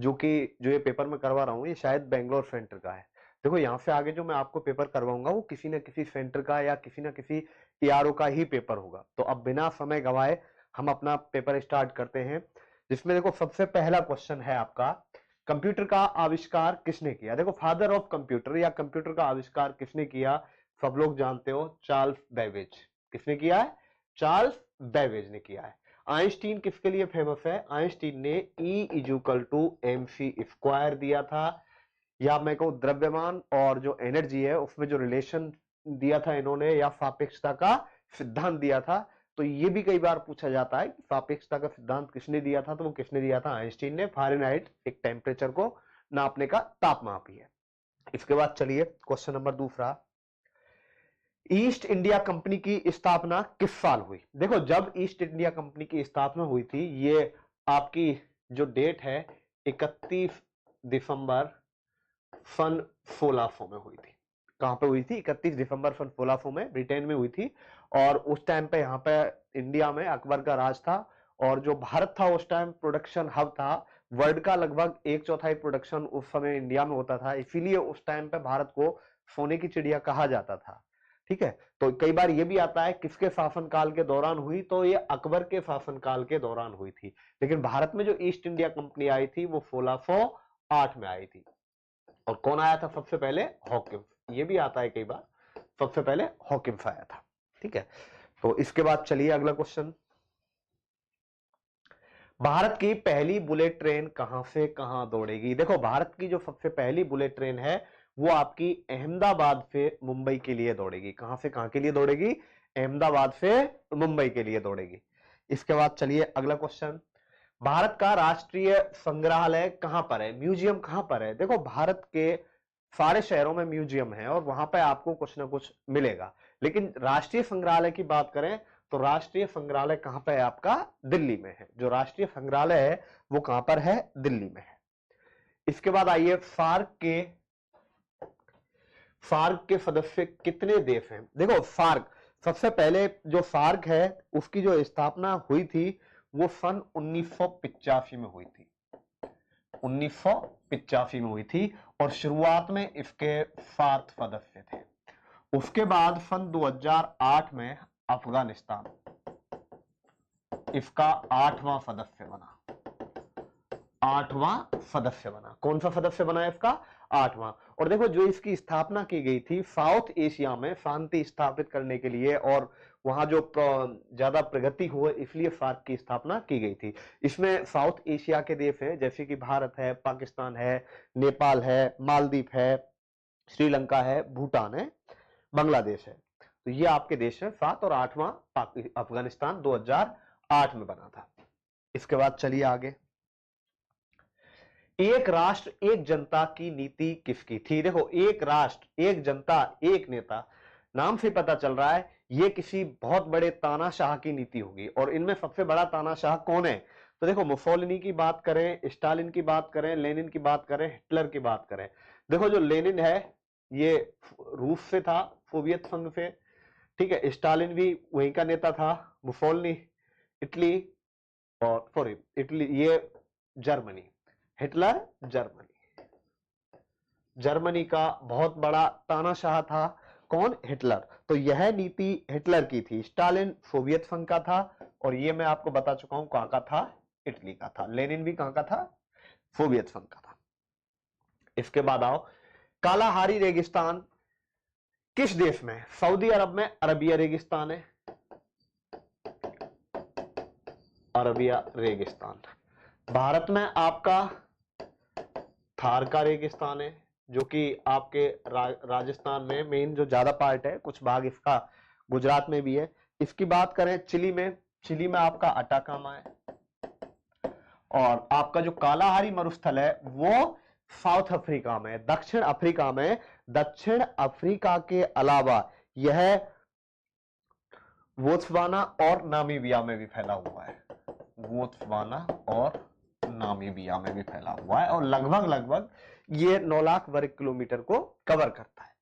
जो ये पेपर मैं करवा रहा हूँ ये शायद बेंगलोर सेंटर का है। देखो यहाँ से आगे जो मैं आपको पेपर करवाऊंगा वो किसी न किसी सेंटर का या किसी न किसी ईआरओ का ही पेपर होगा। तो अब बिना समय गवाए हम अपना पेपर स्टार्ट करते हैं, जिसमें देखो सबसे पहला क्वेश्चन है आपका, कंप्यूटर का आविष्कार किसने किया? देखो फादर ऑफ कंप्यूटर या कंप्यूटर का आविष्कार किसने किया? सब लोग जानते हो, चार्ल्स बेबेज। किसने किया है? चार्ल्स बेबेज ने किया है। आइंस्टीन किसके लिए फेमस है? आइंस्टीन ने E=mc² दिया था, या मैं कहूं द्रव्यमान और जो एनर्जी है उसमें जो रिलेशन दिया था इन्होंने, या सापेक्षता का सिद्धांत दिया था। तो ये भी कई बार पूछा जाता है कि सापेक्षता का सिद्धांत किसने दिया था? तो वो किसने दिया था? आइंस्टीन ने। फ़ारेनहाइट एक टेम्परेचर को नापने का तापमापी है। इसके बाद चलिए क्वेश्चन नंबर दूसरा, ईस्ट इंडिया कंपनी की स्थापना किस साल हुई? देखो जब ईस्ट इंडिया कंपनी की स्थापना हुई थी, ये आपकी जो डेट है 31 दिसंबर सन 1600 में हुई थी। कहां पे हुई थी? 31 दिसंबर सन 1600 में ब्रिटेन में हुई थी। और उस टाइम पे यहाँ पे इंडिया में अकबर का राज था, और जो भारत था उस टाइम प्रोडक्शन हब था। वर्ल्ड का लगभग 1/4 प्रोडक्शन उस समय इंडिया में होता था, इसीलिए उस टाइम पे भारत को सोने की चिड़िया कहा जाता था। ठीक है, तो कई बार ये भी आता है किसके शासनकाल के दौरान हुई, तो ये अकबर के शासनकाल के दौरान हुई थी। लेकिन भारत में जो ईस्ट इंडिया कंपनी आई थी वो 1608 में आई थी। और कौन आया था सबसे पहले? हॉकिंस। ये भी आता है कई बार, सबसे पहले हॉकिंस आया था। ठीक है, तो इसके बाद चलिए अगला क्वेश्चन, भारत की पहली बुलेट ट्रेन कहां से कहां दौड़ेगी? देखो भारत की जो सबसे पहली बुलेट ट्रेन है वो आपकी अहमदाबाद से मुंबई के लिए दौड़ेगी। कहां से कहां के लिए दौड़ेगी? अहमदाबाद से मुंबई के लिए दौड़ेगी। इसके बाद चलिए अगला क्वेश्चन, भारत का राष्ट्रीय संग्रहालय कहां पर है? म्यूजियम कहां पर है? देखो भारत के सारे शहरों में म्यूजियम है और वहां पर आपको कुछ ना कुछ मिलेगा, लेकिन राष्ट्रीय संग्रहालय की बात करें तो राष्ट्रीय संग्रहालय कहां पर है आपका? दिल्ली में है। जो राष्ट्रीय संग्रहालय है वो कहां पर है? दिल्ली में है। इसके बाद आइए, फार्क के सदस्य कितने देश हैं? देखो फार्क, सबसे पहले जो फार्क है उसकी जो स्थापना हुई थी वो सन 1985 में हुई थी। 1985 में हुई थी और शुरुआत में इसके 7 सदस्य थे। उसके बाद सन 2008 में अफगानिस्तान इसका 8वां सदस्य बना। 8वां सदस्य बना। कौन सा सदस्य बना है इसका? 8वां। और देखो जो इसकी स्थापना की गई थी साउथ एशिया में शांति स्थापित करने के लिए, और वहां जो ज्यादा प्रगति हो इसलिए फार्क की स्थापना की गई थी। इसमें साउथ एशिया के देश हैं जैसे कि भारत है, पाकिस्तान है, नेपाल है, मालदीव है, श्रीलंका है, भूटान है, बांग्लादेश है। तो ये आपके देश है 7, और 8वां अफगानिस्तान 2008 में बना था। इसके बाद चलिए आगे, एक राष्ट्र एक जनता की नीति किसकी थी? देखो एक राष्ट्र एक जनता एक नेता, नाम से पता चल रहा है ये किसी बहुत बड़े तानाशाह की नीति होगी। और इनमें सबसे बड़ा तानाशाह कौन है? तो देखो मुसोलिनी की बात करें, स्टालिन की बात करें, लेनिन की बात करें, हिटलर की बात करें। देखो जो लेनिन है ये रूस से था, सोवियत संघ से। ठीक है, स्टालिन भी वहीं का नेता था, मुसोलिनी इटली, और सॉरी इटली ये जर्मनी, हिटलर जर्मनी। जर्मनी का बहुत बड़ा तानाशाह था कौन? हिटलर। तो यह नीति हिटलर की थी। स्टालिन सोवियत संघ का था, और ये मैं आपको बता चुका हूं कहां का था? इटली का था। लेनिन भी कहां का था? सोवियत संघ का था। इसके बाद आओ, कालाहारी रेगिस्तान किस देश में? सऊदी अरब में अरबिया रेगिस्तान है, अरबिया रेगिस्तान। भारत में आपका थार का रेगिस्तान है, जो कि आपके राजस्थान में मेन जो ज्यादा पार्ट है, कुछ भाग इसका गुजरात में भी है। इसकी बात करें चिली में आपका अटाकामा है। और आपका जो कालाहारी मरुस्थल है वो साउथ अफ्रीका में, दक्षिण अफ्रीका में। दक्षिण अफ्रीका के अलावा यह बोत्सवाना और नामीबिया में भी फैला हुआ है। बोत्सवाना और नामीबिया में भी फैला हुआ है, और लगभग ये 9 लाख वर्ग किलोमीटर को कवर करता है।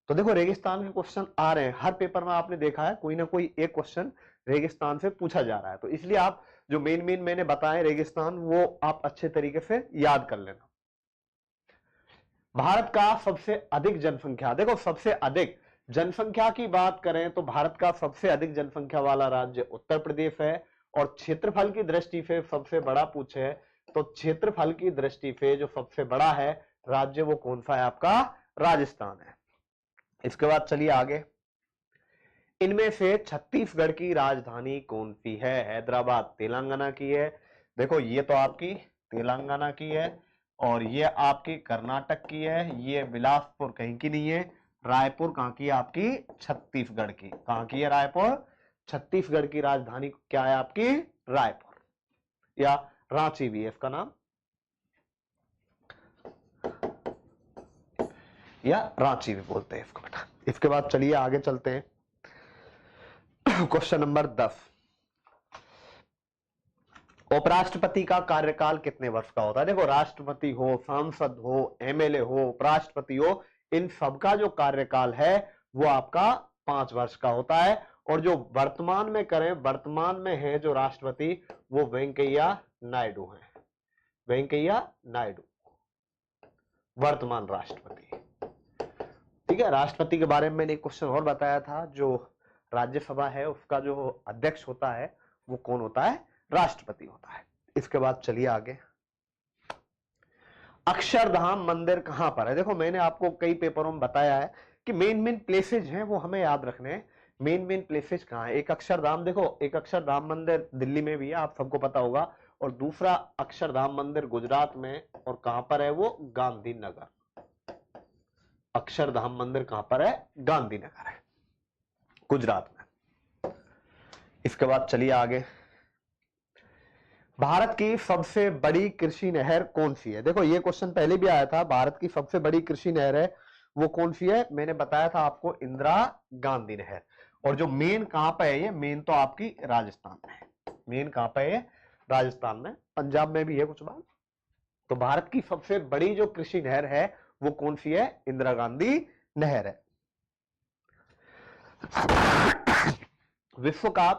तो देखो रेगिस्तान के क्वेश्चन आ रहे हैं हर पेपर में, आपने देखा है कोई ना कोई एक क्वेश्चन रेगिस्तान से पूछा जा रहा है। तो इसलिए आप जो मेन मेन मैंने बताए रेगिस्तान, वो आप अच्छे तरीके से याद कर लेना। भारत का सबसे अधिक जनसंख्या, देखो सबसे अधिक जनसंख्या की बात करें तो भारत का सबसे अधिक जनसंख्या वाला राज्य उत्तर प्रदेश है। और क्षेत्रफल की दृष्टि से सबसे बड़ा पूछे तो क्षेत्रफल की दृष्टि से जो सबसे बड़ा है राज्य वो कौन सा है आपका, राजस्थान है। इसके बाद चलिए आगे, इनमें से छत्तीसगढ़ की राजधानी कौन सी है? हैदराबाद तेलंगाना की है। देखो ये तो आपकी तेलंगाना की है और ये आपकी कर्नाटक की है, ये बिलासपुर कहीं की नहीं है। रायपुर कहां की है आपकी? छत्तीसगढ़ की। कहां की है रायपुर? छत्तीसगढ़ की राजधानी क्या है आपकी? रायपुर, या रांची भी है इसका नाम, या रांची भी बोलते हैं इसको बेटा। इसके बाद चलिए आगे चलते हैं। क्वेश्चन नंबर 10, उपराष्ट्रपति का कार्यकाल कितने वर्ष का होता है? देखो राष्ट्रपति हो, सांसद हो, एमएलए हो, उपराष्ट्रपति हो, इन सबका जो कार्यकाल है वो आपका 5 वर्ष का होता है। और जो वर्तमान में करें, वर्तमान में है जो राष्ट्रपति वो वेंकैया नायडू है। वेंकैया नायडू वर्तमान राष्ट्रपति। ठीक है, राष्ट्रपति के बारे में मैंने एक क्वेश्चन और बताया था, जो राज्यसभा है उसका जो अध्यक्ष होता है वो कौन होता है? राष्ट्रपति होता है। इसके बाद चलिए आगे, अक्षरधाम मंदिर कहां पर है? देखो मैंने आपको कई पेपरों में बताया है कि मेन मेन प्लेसेज हैं वो हमें याद रखने हैं। मेन मेन प्लेसेज कहां है? एक अक्षरधाम, देखो एक अक्षरधाम मंदिर दिल्ली में भी है, आप सबको पता होगा। और दूसरा अक्षरधाम मंदिर गुजरात में, और कहां पर है वो? गांधीनगर। अक्षरधाम मंदिर कहां पर है? गांधीनगर है, गुजरात में। इसके बाद चलिए आगे, भारत की सबसे बड़ी कृषि नहर कौन सी है? देखो ये क्वेश्चन पहले भी आया था, भारत की सबसे बड़ी कृषि नहर है वो कौन सी है? मैंने बताया था आपको, इंदिरा गांधी नहर। और जो मेन कहां पे है ये? मेन तो आपकी राजस्थान में है। मेन कहां पे है? राजस्थान में, पंजाब में भी है कुछ बात। तो भारत की सबसे बड़ी जो कृषि नहर है वो कौन सी है? इंदिरा गांधी नहर है। विश्व का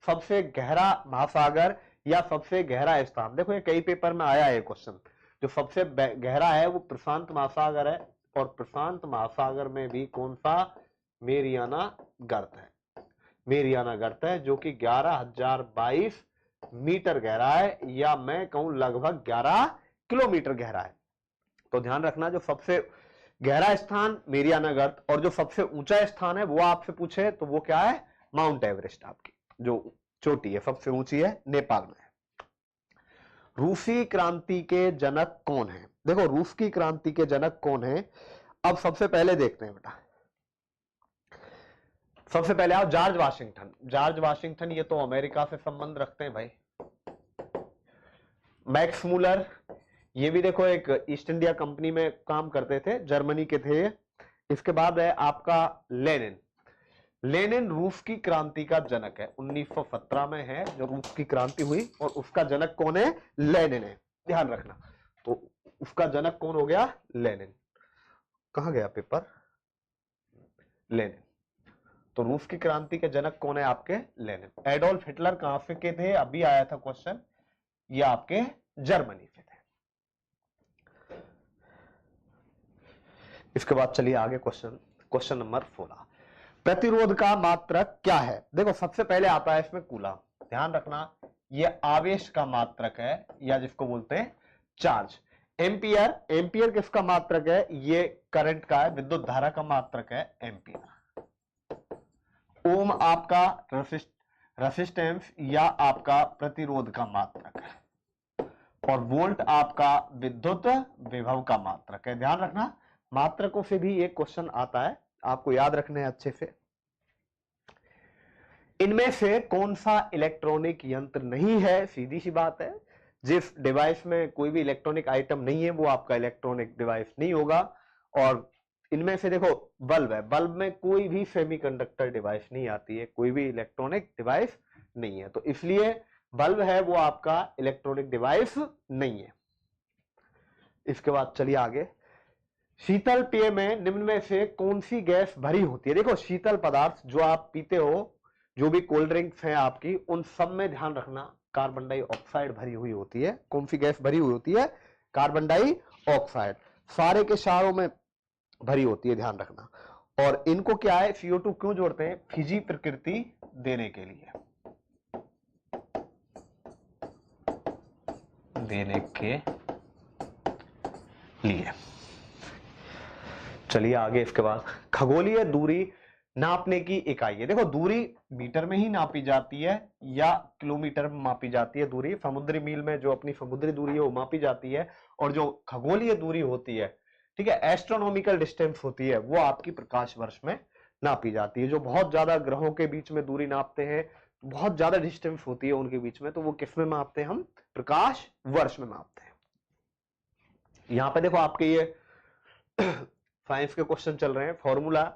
सबसे गहरा महासागर या सबसे गहरा स्थान, देखो ये कई पेपर में आया है क्वेश्चन। जो सबसे गहरा है वो प्रशांत महासागर है, और प्रशांत महासागर में भी कौन सा? मेरियाना गर्त है। मेरियाना गर्त है जो कि 11,022 मीटर गहरा है, या मैं कहूं लगभग 11 किलोमीटर गहरा है। तो ध्यान रखना, जो सबसे गहरा स्थान मेरियाना गर्त, और जो सबसे ऊंचा स्थान है वो आपसे पूछे तो वो क्या है? माउंट एवरेस्ट, आपकी जो चोटी है सबसे ऊंची है, नेपाल में है। रूसी क्रांति के जनक कौन है? देखो रूस की क्रांति के जनक कौन है? अब सबसे पहले देखते हैं बेटा, सबसे पहले आओ जॉर्ज वाशिंगटन। जॉर्ज वाशिंगटन ये तो अमेरिका से संबंध रखते हैं भाई। मैक्स मूलर, ये भी देखो एक ईस्ट इंडिया कंपनी में काम करते थे, जर्मनी के थे। इसके बाद है आपका लेनिन। लेनिन रूस की क्रांति का जनक है, 1917 में है जो रूस की क्रांति हुई, और उसका जनक कौन है? लेनिन है, ध्यान रखना। तो उसका जनक कौन हो गया? लेनिन। कहां गया पेपर? लेनिन। तो रूस की क्रांति के जनक कौन है आपके? लेनिन। एडोल्फ हिटलर कहां से के थे? अभी आया था क्वेश्चन, ये आपके जर्मनी से थे। इसके बाद चलिए आगे, क्वेश्चन नंबर 16, प्रतिरोध का मात्रक क्या है? देखो सबसे पहले आता है इसमें कूलम। ध्यान रखना, ये आवेश का मात्रक है, या जिसको बोलते हैं चार्ज। एम्पियर, एम्पियर किसका मात्रक है? ये करंट का है, विद्युत धारा का मात्रक है एम्पियर। ओम आपका रेसिस्टेंस या आपका प्रतिरोध का मात्रक है, और वोल्ट आपका विद्युत विभव का मात्रक है। ध्यान रखना, मात्रकों से भी एक क्वेश्चन आता है, आपको याद रखने हैं अच्छे से। इनमें से कौन सा इलेक्ट्रॉनिक यंत्र नहीं है? सीधी सी बात है, जिस डिवाइस में कोई भी इलेक्ट्रॉनिक आइटम नहीं है वो आपका इलेक्ट्रॉनिक डिवाइस नहीं होगा। और इनमें से देखो बल्ब है, बल्ब में कोई भी सेमीकंडक्टर डिवाइस नहीं आती है, कोई भी इलेक्ट्रॉनिक डिवाइस नहीं है, तो इसलिए बल्ब है वो आपका इलेक्ट्रॉनिक डिवाइस नहीं है। इसके बाद चलिए आगे, शीतल पेय में निम्न में से कौन सी गैस भरी होती है? देखो शीतल पदार्थ जो आप पीते हो, जो भी कोल्ड ड्रिंक्स हैं आपकी, उन सब में ध्यान रखना कार्बन डाइऑक्साइड भरी हुई होती है। कौन सी गैस भरी हुई होती है? कार्बन डाइऑक्साइड सारे के सारों में भरी होती है, ध्यान रखना। और इनको क्या है, CO2 क्यों जोड़ते हैं? फिजी प्रकृति देने के लिए, चलिए आगे। इसके बाद खगोलीय दूरी नापने की इकाई है। देखो दूरी मीटर में ही नापी जाती है या किलोमीटर में मापी जाती है। दूरी समुद्री मील में जो अपनी समुद्री दूरी है वो मापी जाती है, और जो खगोलीय दूरी होती है, ठीक है, एस्ट्रोनॉमिकल डिस्टेंस होती है, वो आपकी प्रकाश वर्ष में नापी जाती है। जो बहुत ज्यादा ग्रहों के बीच में दूरी नापते हैं, बहुत ज्यादा डिस्टेंस होती है उनके बीच में, तो वो किस में मापते हैं? हम प्रकाश वर्ष में मापते हैं। यहां पे देखो आपके ये साइंस के क्वेश्चन चल रहे हैं। फॉर्मूला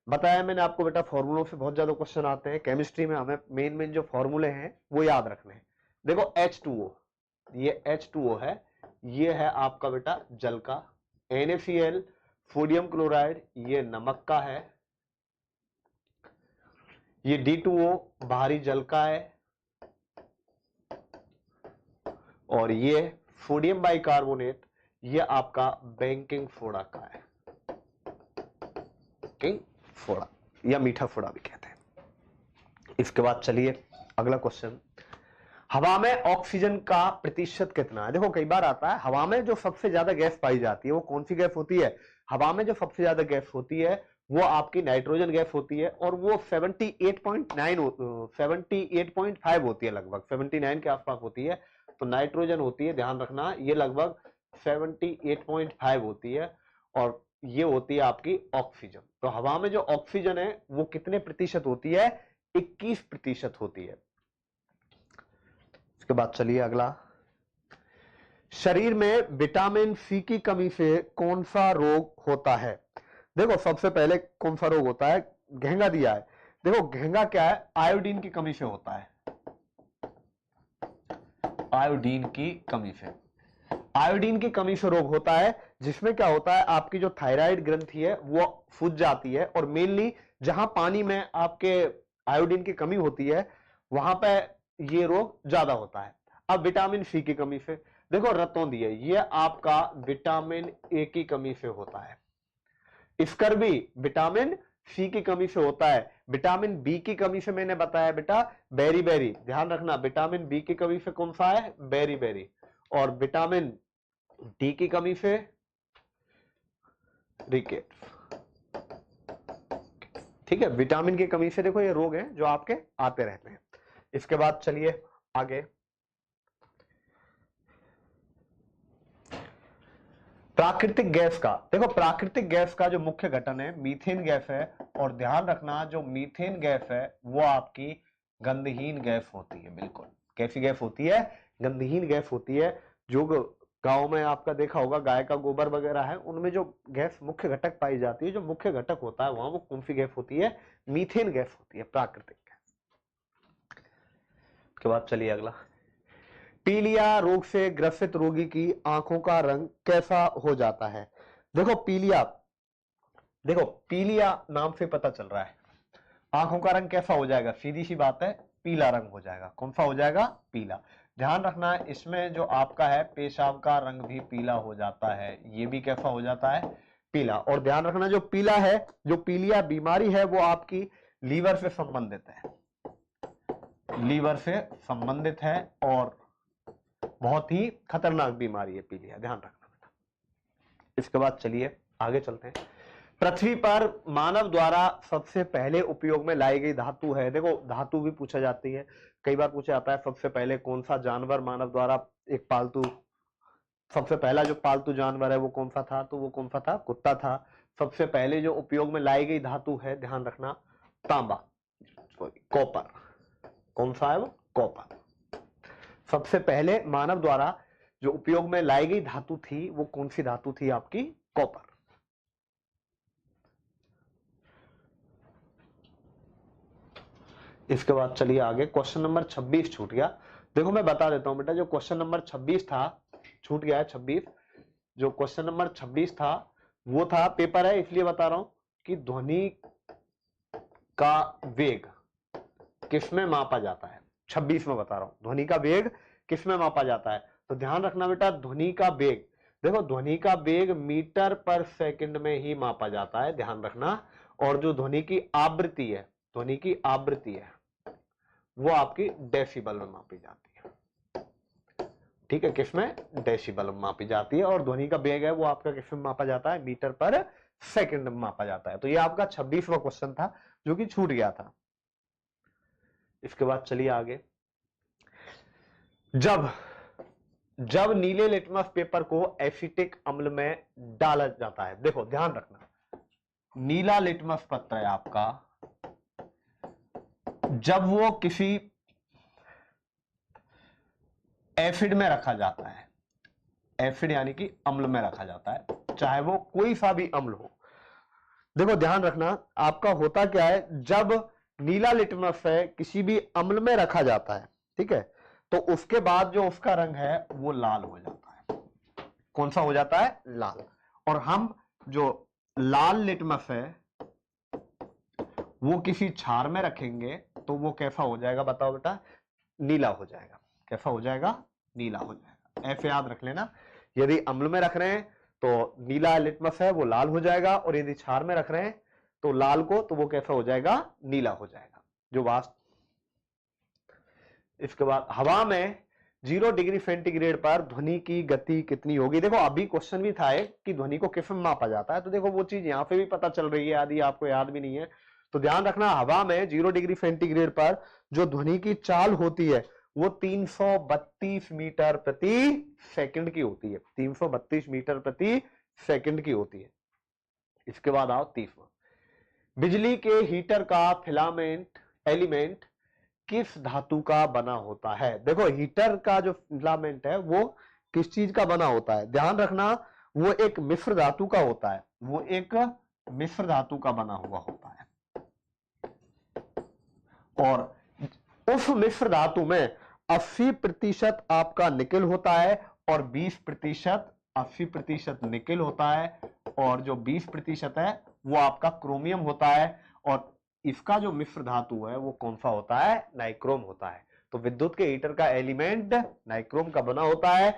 बताया मैंने आपको बेटा, फॉर्मूलों से बहुत ज्यादा क्वेश्चन आते हैं। केमिस्ट्री में हमें मेन जो फॉर्मूले हैं वो याद रखने हैं। देखो H2O, ये H2O है, ये है आपका बेटा जल का। NaCl सोडियम क्लोराइड, ये नमक का है। ये D2O बाहरी जल का है, और ये सोडियम बाइकार्बोनेट, ये आपका बेकिंग सोडा का है। सोडा या मीठा सोडा भी कहते हैं। इसके बाद चलिए अगला क्वेश्चन, हवा में ऑक्सीजन का प्रतिशत कितना है? देखो कई बार आता है, हवा में जो सबसे ज्यादा गैस पाई जाती है वो कौन सी गैस होती है? हवा में जो सबसे ज्यादा गैस होती है वो आपकी नाइट्रोजन गैस होती है, और वो 78.5 होती है, लगभग 79 के आसपास होती है। तो नाइट्रोजन होती है, ध्यान रखना, ये लगभग 78.5 होती है, और ये होती है आपकी ऑक्सीजन। तो हवा में जो ऑक्सीजन है वो कितने प्रतिशत होती है? 21% होती है। इसके बाद चलिए अगला, शरीर में विटामिन सी की कमी से कौन सा रोग होता है? देखो सबसे पहले कौन सा रोग होता है? घेंगा दिया है। देखो घेंगा क्या है? आयोडीन की कमी से होता है। आयोडीन की कमी से, आयोडीन की कमी से रोग होता है, जिसमें क्या होता है, आपकी जो थायराइड ग्रंथि है वो सूज जाती है, और मेनली जहां पानी में आपके आयोडीन की कमी होती है वहां पे ये रोग ज्यादा होता है। अब विटामिन सी की कमी से, देखो रतौं दी है, ये आपका विटामिन ए की कमी से होता है। स्कर्वी विटामिन सी की कमी से होता है। विटामिन बी की कमी से मैंने बताया बेटा बेरी बेरी, ध्यान रखना, विटामिन बी की कमी से कौन सा है? Beriberi. और विटामिन डी की कमी से रिकेट। ठीक है, विटामिन की कमी से देखो ये रोग हैं जो आपके आते रहते हैं। इसके बाद चलिए आगे, प्राकृतिक गैस का। देखो प्राकृतिक गैस का जो मुख्य घटक है मीथेन गैस है, और ध्यान रखना जो मीथेन गैस है वो आपकी गंधहीन गैस होती है। बिल्कुल कैसी गैस होती है? गंधहीन गैस होती है। जो गांव में आपका देखा होगा गाय का गोबर वगैरह है, उनमें जो गैस मुख्य घटक पाई जाती है, जो मुख्य घटक होता है वहां, वो कौन सी गैस होती है? मीथेन गैस होती है, प्राकृतिक गैस। उसके बाद चलिए अगला, पीलिया रोग से ग्रसित रोगी की आंखों का रंग कैसा हो जाता है? देखो पीलिया, देखो पीलिया नाम से पता चल रहा है, आंखों का रंग कैसा हो जाएगा? सीधी सी बात है, पीला रंग हो जाएगा। कौन सा हो जाएगा? पीला। ध्यान रखना इसमें जो आपका है पेशाब का रंग भी पीला हो जाता है, ये भी कैसा हो जाता है? पीला। और ध्यान रखना जो पीला है, जो पीलिया बीमारी है वो आपकी लीवर से संबंधित है, लीवर से संबंधित है, और बहुत ही खतरनाक बीमारी है पीलिया, ध्यान रखना बेटा। इसके बाद चलिए आगे चलते हैं, पृथ्वी पर मानव द्वारा सबसे पहले उपयोग में लाई गई धातु है। देखो धातु भी पूछा जाती है, कई बार पूछा जाता है सबसे पहले कौन सा जानवर मानव द्वारा एक पालतू, सबसे पहला जो पालतू जानवर है वो कौन सा था? तो वो कौन सा था? कुत्ता था। सबसे पहले जो उपयोग में लाई गई धातु है, ध्यान रखना, तांबा, कॉपर। कौन सा है वो? कॉपर। सबसे पहले मानव द्वारा जो उपयोग में लाई गई धातु थी वो कौन सी धातु थी? आपकी कॉपर। इसके बाद चलिए आगे, क्वेश्चन नंबर 26 छूट गया। देखो मैं बता देता हूं बेटा, जो क्वेश्चन नंबर 26 था छूट गया है 26। जो क्वेश्चन नंबर 26 था वो था, पेपर है इसलिए बता रहा हूं कि ध्वनि का वेग किसमें मापा जाता है। 26 में बता रहा हूं। ध्वनि का वेग किस में मापा जाता है? तो ध्यान रखना बेटा, ध्वनि का वेग, देखो ध्वनि का वेग मीटर पर सेकंड में ही मापा जाता है, ध्यान रखना। और जो ध्वनि की आवृत्ति है, ध्वनि की आवृत्ति है, वो आपकी डेसिबल में मापी जाती है। ठीक है, किसमें? डेसिबल में मापी जाती है। और ध्वनि का वेग है वो आपका किसमें मापा जाता है? मीटर पर सेकंड में मापा जाता है। तो ये आपका 26वां क्वेश्चन था जो कि छूट गया था। इसके बाद चलिए आगे। जब नीले लिटमस पेपर को एसिटिक अम्ल में डाला जाता है, देखो ध्यान रखना, नीला लिटमस पत्र है आपका, जब वो किसी एसिड में रखा जाता है, एसिड यानी कि अम्ल में रखा जाता है, चाहे वो कोई सा भी अम्ल हो। देखो ध्यान रखना, आपका होता क्या है, जब नीला लिटमस है किसी भी अम्ल में रखा जाता है, ठीक है, तो उसके बाद जो उसका रंग है वो लाल हो जाता है। कौन सा हो जाता है? लाल। और हम जो लाल लिटमस है वो किसी क्षार में रखेंगे तो वो कैसा हो जाएगा? बताओ बेटा। नीला हो जाएगा। कैसा हो जाएगा? नीला हो जाएगा। ऐसे याद रख लेना, यदि अम्ल में रख रहे हैं तो नीला लिटमस है वो लाल हो जाएगा, और यदि क्षार में रख रहे हैं तो लाल को, तो वो कैसा हो जाएगा? नीला हो जाएगा। जो वास्तव। इसके बाद हवा में 0 डिग्री सेंटीग्रेड पर ध्वनि की गति कितनी होगी? देखो अभी क्वेश्चन भी था कि ध्वनि को किस में मापा जाता है, तो देखो वो चीज यहां पे भी पता चल रही है, यदि आपको याद भी नहीं है तो ध्यान रखना, हवा में 0 डिग्री सेंटीग्रेड पर जो ध्वनि की चाल होती है वो 332 मीटर प्रति सेकंड की होती है। 332 मीटर प्रति सेकंड की होती है। इसके बाद आओ 30वां। बिजली के हीटर का फिलामेंट एलिमेंट किस धातु का बना होता है? देखो हीटर का जो फिलामेंट है वो किस चीज का बना होता है? ध्यान रखना, वो एक मिश्र धातु का होता है, वो एक मिश्र धातु का बना हुआ होता है। और उस मिश्र धातु में 80% आपका निकेल होता है और 20% 80% निकेल होता है, और जो 20% है वो आपका क्रोमियम होता है। और इसका जो मिश्र धातु है वो कौन सा होता है? नाइक्रोम होता है। तो विद्युत के हीटर का एलिमेंट नाइक्रोम का बना होता है।